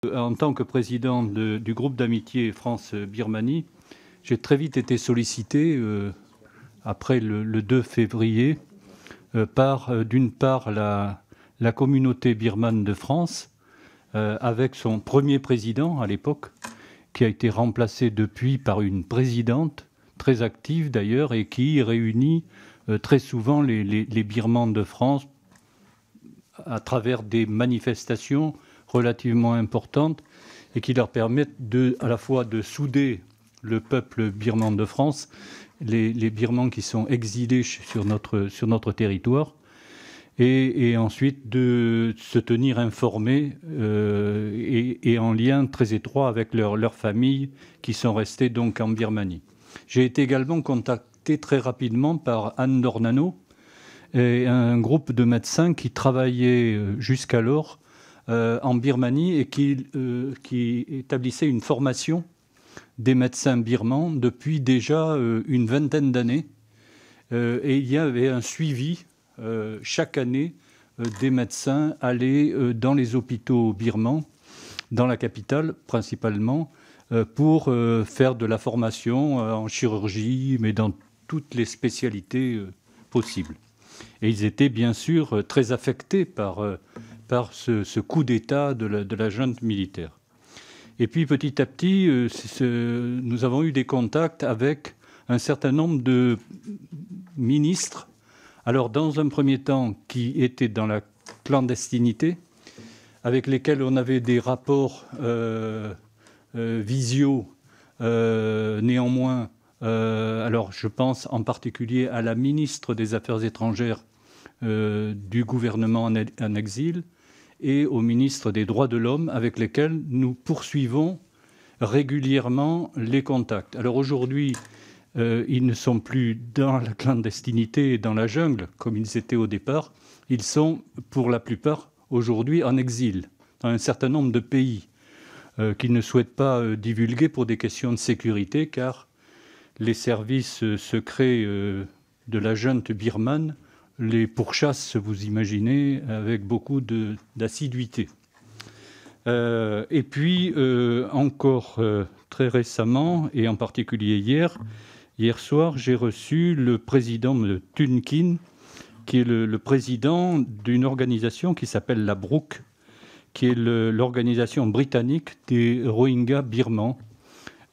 En tant que président du groupe d'amitié France-Birmanie, j'ai très vite été sollicité, après le 2 février, par, d'une part, la communauté birmane de France, avec son premier président à l'époque, qui a été remplacé depuis par une présidente, très active d'ailleurs, et qui réunit très souvent les Birmans de France à travers des manifestations relativement importantes et qui leur permettent à la fois de souder le peuple birman de France, les Birmans qui sont exilés sur notre territoire, et ensuite de se tenir informés et en lien très étroit avec leurs familles qui sont restées donc en Birmanie. J'ai été également contacté très rapidement par Anne Dornano et un groupe de médecins qui travaillaient jusqu'alors en Birmanie et qui établissait une formation des médecins birmans depuis déjà une vingtaine d'années. Et il y avait un suivi chaque année des médecins allés dans les hôpitaux birmans, dans la capitale principalement, pour faire de la formation en chirurgie, mais dans toutes les spécialités possibles. Et ils étaient bien sûr très affectés par ce coup d'État de la junte militaire. Et puis petit à petit, nous avons eu des contacts avec un certain nombre de ministres, alors dans un premier temps qui étaient dans la clandestinité, avec lesquels on avait des rapports visio, néanmoins. Alors je pense en particulier à la ministre des Affaires étrangères du gouvernement en exil, et au ministre des Droits de l'Homme, avec lesquels nous poursuivons régulièrement les contacts. Alors aujourd'hui, ils ne sont plus dans la clandestinité et dans la jungle, comme ils étaient au départ. Ils sont, pour la plupart, aujourd'hui en exil, dans un certain nombre de pays qu'ils ne souhaitent pas divulguer pour des questions de sécurité, car les services secrets de la junte birmane les pourchassent, vous imaginez, avec beaucoup d'assiduité. Et puis, encore très récemment, et en particulier hier soir, j'ai reçu le président de Thun Kin, qui est le président d'une organisation qui s'appelle la BROOK, qui est l'organisation britannique des Rohingyas birmans,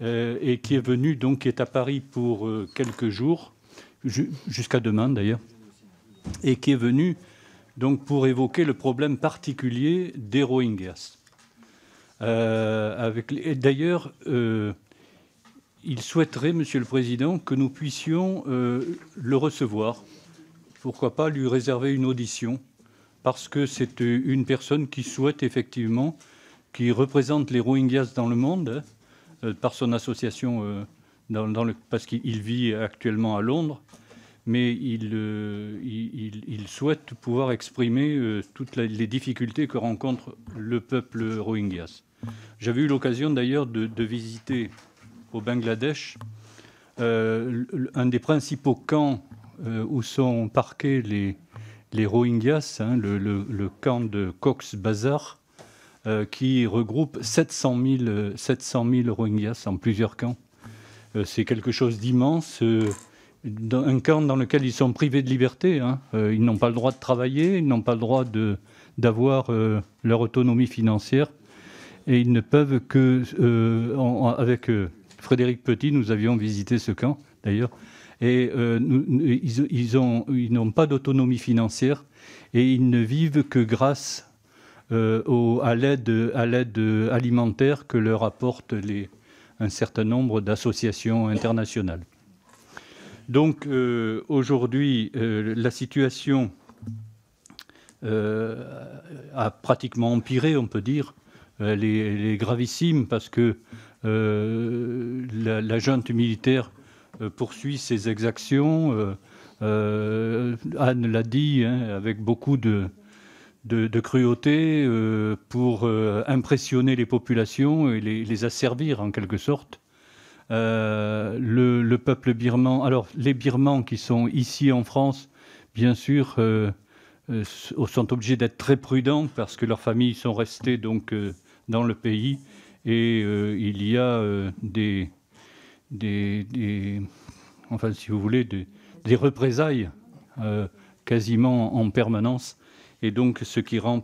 et qui est venu, donc, qui est à Paris pour quelques jours, jusqu'à demain d'ailleurs, et qui est venu donc pour évoquer le problème particulier des Rohingyas. D'ailleurs, il souhaiterait, Monsieur le Président, que nous puissions le recevoir. Pourquoi pas lui réserver une audition, parce que c'est une personne qui souhaite effectivement, qui représente les Rohingyas dans le monde, par son association, parce qu'il vit actuellement à Londres, mais il souhaite pouvoir exprimer toutes les difficultés que rencontre le peuple Rohingyas. J'avais eu l'occasion d'ailleurs de visiter au Bangladesh un des principaux camps où sont parqués les Rohingyas, le camp de Cox's Bazar, qui regroupe 700 000 Rohingyas en plusieurs camps. C'est quelque chose d'immense. Un camp dans lequel ils sont privés de liberté. Ils n'ont pas le droit de travailler, ils n'ont pas le droit d'avoir leur autonomie financière. Et ils ne peuvent que... avec Frédéric Petit, nous avions visité ce camp, d'ailleurs. Et ils n'ont pas d'autonomie financière et ils ne vivent que grâce à l'aide alimentaire que leur apportent un certain nombre d'associations internationales. Donc aujourd'hui, la situation a pratiquement empiré, on peut dire. Elle est gravissime parce que la junte militaire poursuit ses exactions. Anne l'a dit, avec beaucoup de cruauté pour impressionner les populations et les asservir en quelque sorte. Le peuple birman, alors les Birmans qui sont ici en France, bien sûr, sont obligés d'être très prudents parce que leurs familles sont restées donc dans le pays. Et il y a enfin, si vous voulez, des représailles quasiment en permanence. Et donc, ce qui rend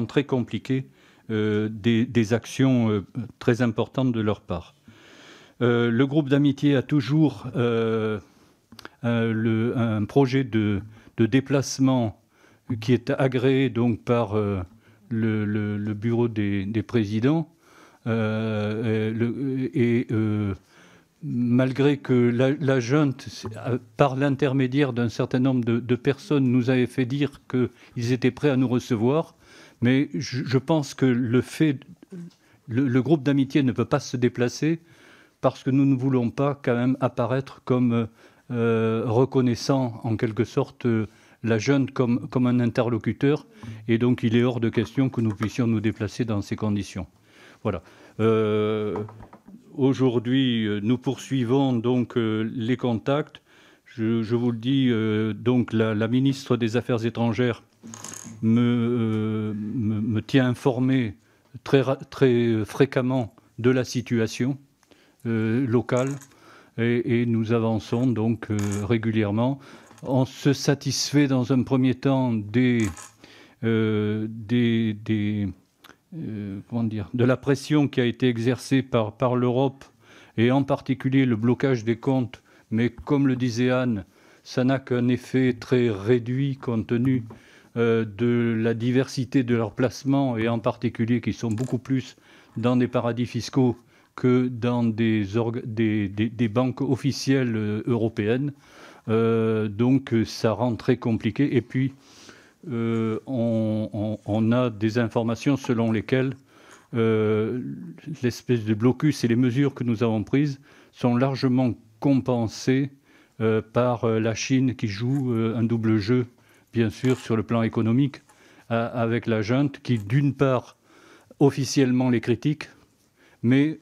très compliqué des actions très importantes de leur part. Le groupe d'amitié a toujours un projet de déplacement qui est agréé donc par le bureau des présidents. Malgré que la junte, par l'intermédiaire d'un certain nombre de personnes, nous avait fait dire qu'ils étaient prêts à nous recevoir, mais je pense que le groupe d'amitié ne peut pas se déplacer parce que nous ne voulons pas quand même apparaître comme reconnaissant en quelque sorte la junte comme un interlocuteur, et donc il est hors de question que nous puissions nous déplacer dans ces conditions. Voilà. Aujourd'hui, nous poursuivons donc les contacts. Je vous le dis, donc la ministre des Affaires étrangères me tient informé très fréquemment de la situation locale, et nous avançons donc régulièrement. On se satisfait dans un premier temps de la pression qui a été exercée par l'Europe, et en particulier le blocage des comptes. Mais comme le disait Anne, ça n'a qu'un effet très réduit compte tenu de la diversité de leurs placements, et en particulier qui sont beaucoup plus dans des paradis fiscaux que dans des banques officielles européennes. Donc ça rend très compliqué. Et puis, on a des informations selon lesquelles l'espèce de blocus et les mesures que nous avons prises sont largement compensées par la Chine, qui joue un double jeu, bien sûr, sur le plan économique, avec la junte, qui, d'une part, officiellement les critique, mais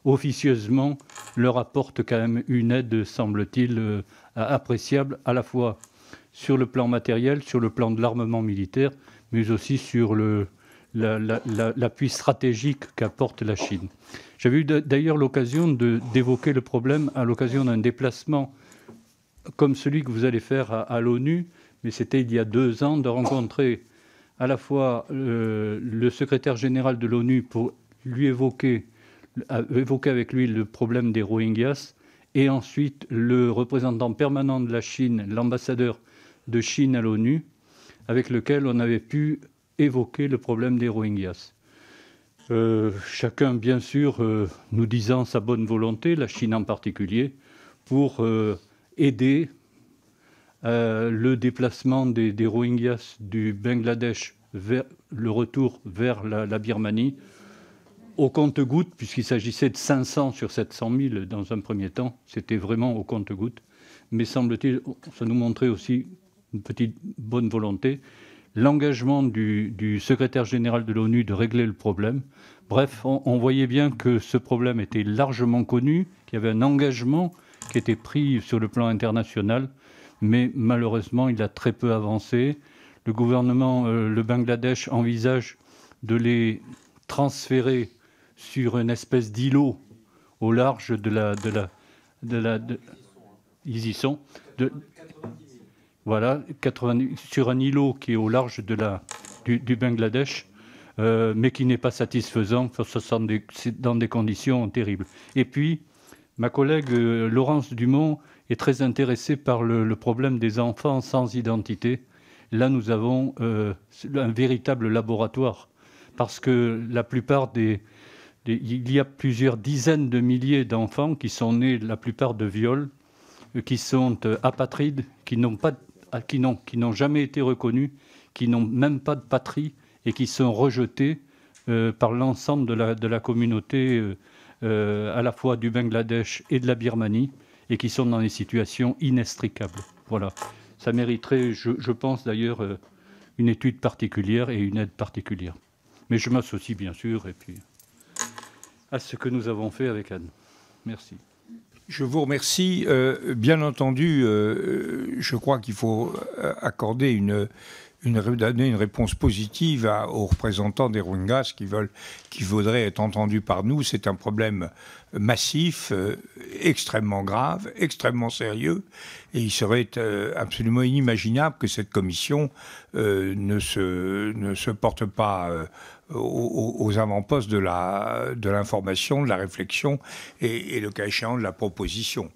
officieusement leur apporte quand même une aide, semble-t-il, appréciable, à la fois sur le plan matériel, sur le plan de l'armement militaire, mais aussi sur l'appui stratégique qu'apporte la Chine. J'avais eu d'ailleurs l'occasion d'évoquer le problème à l'occasion d'un déplacement comme celui que vous allez faire à l'ONU, mais c'était il y a 2 ans, de rencontrer à la fois le secrétaire général de l'ONU pour lui évoquer avec lui le problème des Rohingyas, et ensuite le représentant permanent de la Chine, l'ambassadeur de Chine à l'ONU, avec lequel on avait pu évoquer le problème des Rohingyas. Chacun, bien sûr, nous disant sa bonne volonté, la Chine en particulier, pour aider le déplacement des Rohingyas du Bangladesh vers le retour vers la Birmanie, au compte-gouttes, puisqu'il s'agissait de 500 sur 700 000 dans un premier temps. C'était vraiment au compte-gouttes. Mais semble-t-il, ça nous montrait aussi une petite bonne volonté, l'engagement du secrétaire général de l'ONU de régler le problème. Bref, on voyait bien que ce problème était largement connu, qu'il y avait un engagement qui était pris sur le plan international, mais malheureusement, il a très peu avancé. Le gouvernement, le Bangladesh, envisage de les transférer sur une espèce d'îlot au large ils y sont. Voilà, sur un îlot qui est au large du Bangladesh, mais qui n'est pas satisfaisant, dans des conditions terribles. Et puis, ma collègue Laurence Dumont est très intéressée par le problème des enfants sans identité. Là, nous avons un véritable laboratoire, parce que la plupart il y a plusieurs dizaines de milliers d'enfants qui sont nés, la plupart de viols, qui sont apatrides, qui n'ont jamais été reconnus, qui n'ont même pas de patrie, et qui sont rejetés par l'ensemble de la communauté, à la fois du Bangladesh et de la Birmanie, et qui sont dans des situations inextricables. Voilà. Ça mériterait, je pense d'ailleurs, une étude particulière et une aide particulière. Mais je m'associe bien sûr à ce que nous avons fait avec Anne. Merci. Je vous remercie. Bien entendu, je crois qu'il faut accorder donner une réponse positive aux représentants des Rohingyas qui voudraient être entendus par nous. C'est un problème massif, extrêmement grave, extrêmement sérieux, et il serait absolument inimaginable que cette commission ne se porte pas aux avant-postes de l'information, de la réflexion et le cas échéant de la proposition.